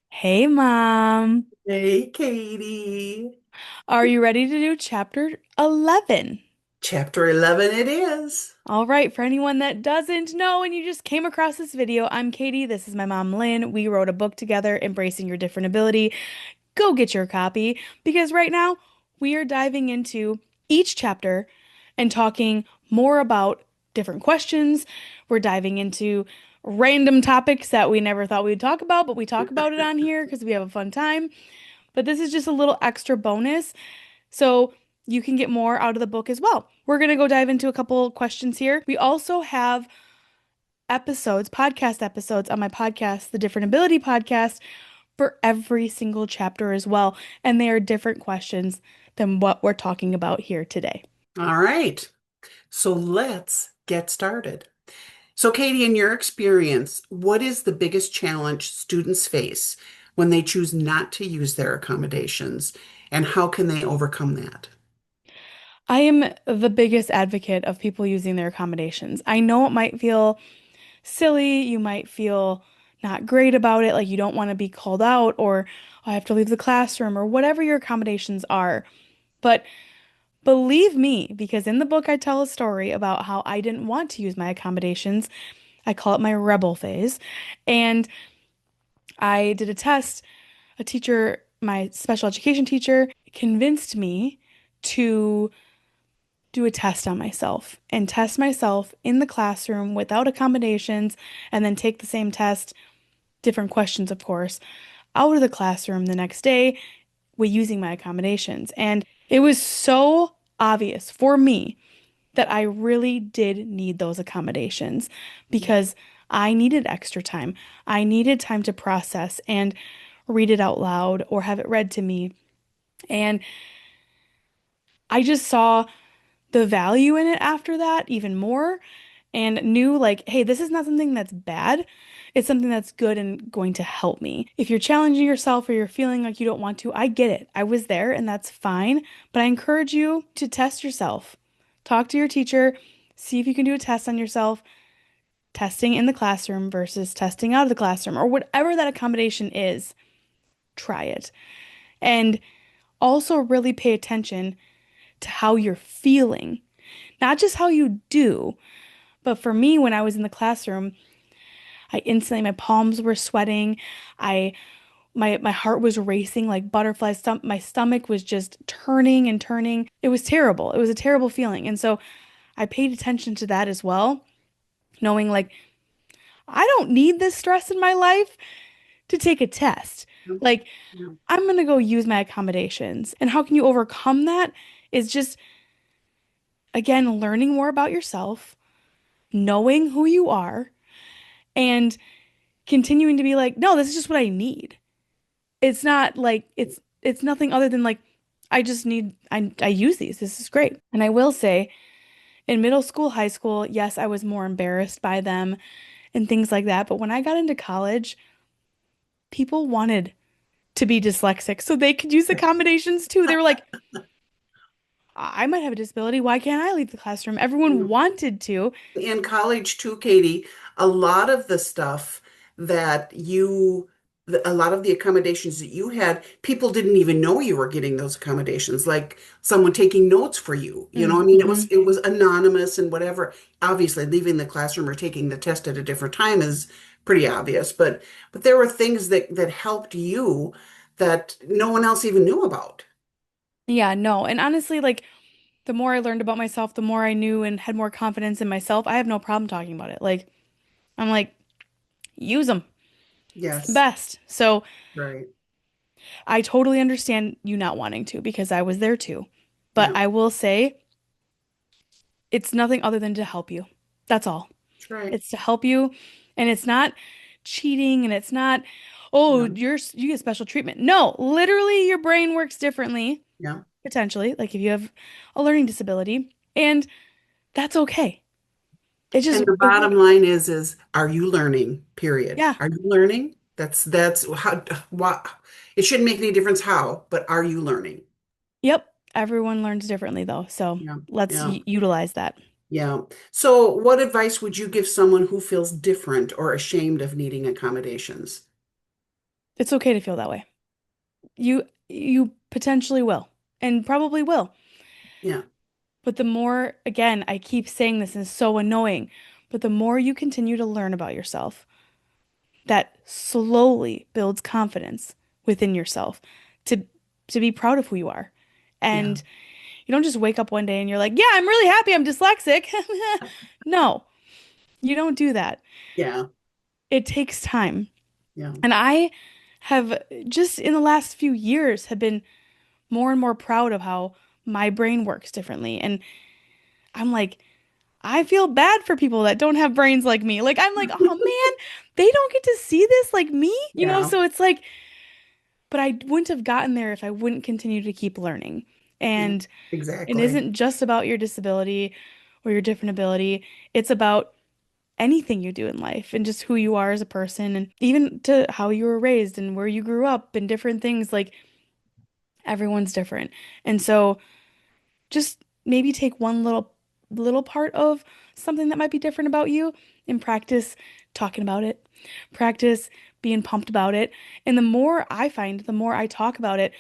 Hey, Mom. Hey, Katie. Are you ready to do chapter 11? Chapter 11 it is. All right, for anyone that doesn't know and you just came across this video, I'm Katie. This is my mom, Lynn. We wrote a book together, Embracing Your Different Ability. Go get your copy because right now we are diving into each chapter and talking more about different questions. We're diving into random topics that we never thought we'd talk about, but we talk about it on here because we have a fun time. But this is just a little extra bonus so you can get more out of the book as well. We're going to go dive into a couple questions here. We also have episodes, podcast episodes on my podcast, the Different Ability Podcast, for every single chapter as well. And they are different questions than what we're talking about here today. All right. So let's get started. So, Katie, in your experience, what is the biggest challenge students face when they choose not to use their accommodations, and how can they overcome that? I am the biggest advocate of people using their accommodations. I know it might feel silly, you might feel not great about it, like you don't want to be called out or "Oh, I have to leave the classroom or whatever your accommodations are. But believe me, because in the book I tell a story about how I didn't want to use my accommodations. I call it my rebel phase. And I did a test. A teacher, my special education teacher, convinced me to do a test on myself and test myself in the classroom without accommodations and then take the same test, different questions, of course, out of the classroom the next day with using my accommodations. And it was so obvious for me that I really did need those accommodations because I needed extra time. I needed time to process and read it out loud or have it read to me. And I just saw the value in it after that even more and knew like, hey, this is not something that's bad. It's something that's good and going to help me. If you're challenging yourself or you're feeling like you don't want to, I get it. I was there and that's fine. But I encourage you to test yourself. Talk to your teacher, see if you can do a test on yourself, testing in the classroom versus testing out of the classroom or whatever that accommodation is. Try it. And also really pay attention to how you're feeling, not just how you do. But for me, when I was in the classroom, I instantly, my palms were sweating. I, my heart was racing like butterflies. My stomach was just turning and turning. It was terrible. It was a terrible feeling. And so I paid attention to that as well, knowing like, I don't need this stress in my life to take a test. Yeah, Like, yeah, I'm gonna go use my accommodations. And how can you overcome that? Is just, again, learning more about yourself, knowing who you are, and continuing to be like, no, this is just what I need. It's not like it's nothing other than like I just need I use these. This is great. And I will say in middle school, high school, yes, I was more embarrassed by them and things like that. But when I got into college, people wanted to be dyslexic so they could use accommodations too. They were like, I might have a disability. Why can't I leave the classroom? yeah. Everyone wanted to. In college too, Katie, a lot of the stuff that a lot of the accommodations that you had, people didn't even know you were getting those accommodations, like someone taking notes for you. I mean, it was Mhm. it was anonymous and whatever. Obviously, leaving the classroom or taking the test at a different time is pretty obvious, but there were things that helped you that no one else even knew about. Yeah, no. And honestly, like the more I learned about myself, the more I knew and had more confidence in myself. I have no problem talking about it. Like, I'm like, use them. It's the Yes, best. So right. I totally understand you not wanting to because I was there too. But Yeah, I will say it's nothing other than to help you. That's all. that's right. It's to help you. And it's not cheating and it's not, oh, Yeah, you get special treatment. No, literally your brain works differently, yeah. potentially, like if you have a learning disability. And that's okay. It just, And the it, bottom line is are you learning? Period. yeah. Are you learning? That's how what it shouldn't make any difference how, but are you learning? Yep. Everyone learns differently though. So Yeah. let's Yeah. utilize that. Yeah. So what advice would you give someone who feels different or ashamed of needing accommodations? It's okay to feel that way. You potentially will and probably will. Yeah. But the more, again, I keep saying this and it's so annoying, but the more you continue to learn about yourself, that slowly builds confidence within yourself to to be proud of who you are. Yeah. And you don't just wake up one day and you're like, "Yeah, I'm really happy I'm dyslexic." No, you don't do that. Yeah. It takes time. Yeah. And I have just in the last few years have been more and more proud of how my brain works differently. And I'm like, I feel bad for people that don't have brains like me. Like, I'm like, oh man, they don't get to see this like me, you know? Yeah. So it's like, but I wouldn't have gotten there if I wouldn't continue to keep learning. Yeah. And it Exactly. isn't just about your disability or your different ability, it's about anything you do in life and just who you are as a person, and even to how you were raised and where you grew up and different things. Like, everyone's different. And so, just maybe take one little part of something that might be different about you and practice talking about it. Practice being pumped about it. And the more I find, the more I talk about it,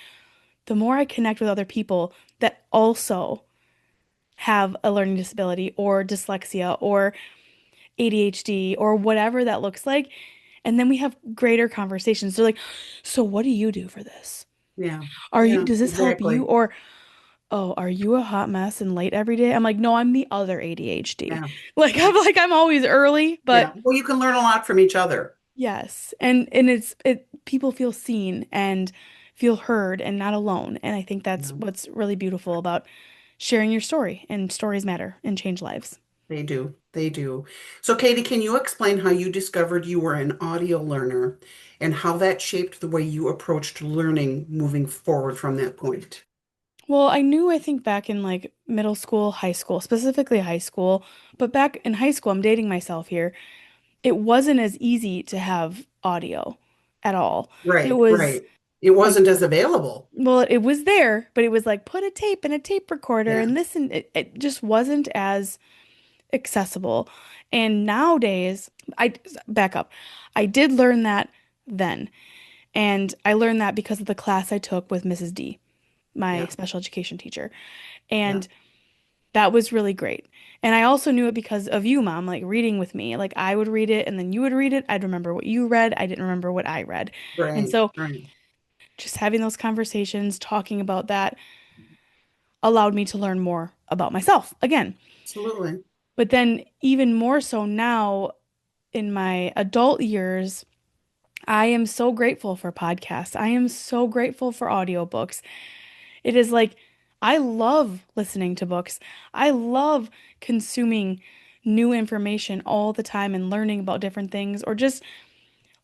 the more I connect with other people that also have a learning disability or dyslexia or ADHD or whatever that looks like. And then we have greater conversations. They're like, "So what do you do for this? Yeah. Are you, Yeah. does this help you?" Exactly. Or, "Oh, are you a hot mess and late every day?" I'm like, "No, I'm the other ADHD." Yeah. Like, Yeah. I'm always early, Yeah. but Well, you can learn a lot from each other. yes. And it people feel seen and feel heard and not alone. And I think that's Yeah. what's really beautiful about sharing your story, and stories matter and change lives. They do. They do. So, Katie, can you explain how you discovered you were an audio learner and how that shaped the way you approached learning moving forward from that point? Well, I knew, I think back in like middle school, high school, specifically high school, but back in high school, I'm dating myself here. It wasn't as easy to have audio at all. It Right, was right. It like, wasn't as available. well, it was there, but it was like put a tape in a tape recorder Yeah, and listen. It just wasn't as accessible. And nowadays, I back up. I did learn that then. And I learned that because of the class I took with Mrs. D, my yeah, special education teacher. yeah, And that was really great. And I also knew it because of you, Mom, like reading with me. Like, I would read it and then you would read it. I'd remember what you read. I didn't remember what I read. And right, so right. just having those conversations, talking about that allowed me to learn more about myself again. Absolutely. But then even more so now in my adult years, I am so grateful for podcasts. I am so grateful for audiobooks. It is like, I love listening to books. I love consuming new information all the time and learning about different things, or just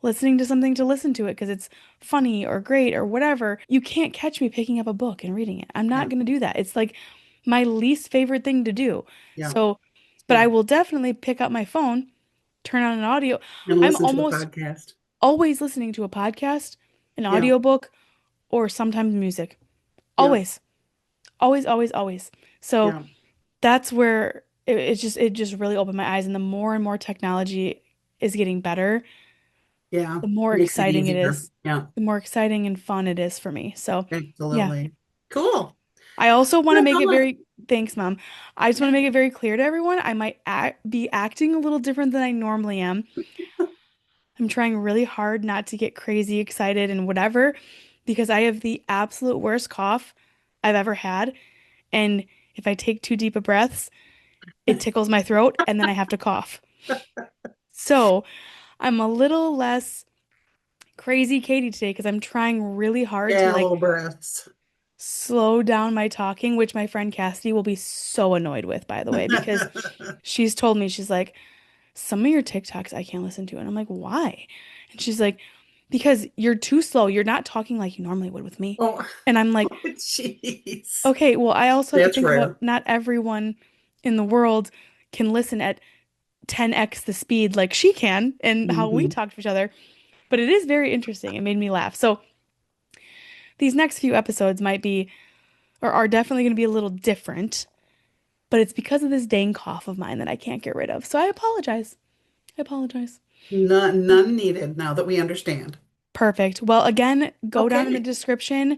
listening to something to listen to it because it's funny or great or whatever. You can't catch me picking up a book and reading it. I'm not Yeah, going to do that. It's like my least favorite thing to do. yeah, So, but yeah. I will definitely pick up my phone, turn on an audio. And I'm listen to a almost podcast. always listening to a podcast, an Yeah, audiobook, or sometimes music. yeah, Always, always, always, always. So yeah, that's where it just really opened my eyes. And the more and more technology is getting better, yeah. the more Makes it exciting it easier. is. Yeah, The more exciting and fun it is for me. So yeah. absolutely. Cool. I also want to Well, make how it much? very, thanks, Mom. I just want to make it very clear to everyone. I might be acting a little different than I normally am. I'm trying really hard not to get crazy excited and whatever, because I have the absolute worst cough I've ever had. And if I take too deep of breaths, it tickles my throat and then I have to cough. So I'm a little less crazy Katie today because I'm trying really hard to Yeah, like little breaths. slow down my talking, which my friend Cassidy will be so annoyed with, by the way, because she's told me, she's like, some of your TikToks I can't listen to. And I'm like, why? And she's like, because you're too slow. You're not talking like you normally would with me. Oh, And I'm like, jeez. okay, well, I also have to That's think about rare. not everyone in the world can listen at 10x the speed like she can and how we Hmm. talk to each other. But it is very interesting. It made me laugh. So these next few episodes might be, or are definitely going to be a little different, but it's because of this dang cough of mine that I can't get rid of. So I apologize. I apologize. None needed now that we understand. Perfect. Well, again, go down in the Okay. description,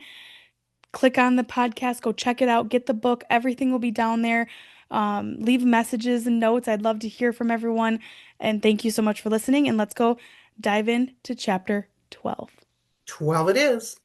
click on the podcast, go check it out, get the book. Everything will be down there. Leave messages and notes. I'd love to hear from everyone. And thank you so much for listening. And let's go dive into chapter 12. 12 it is.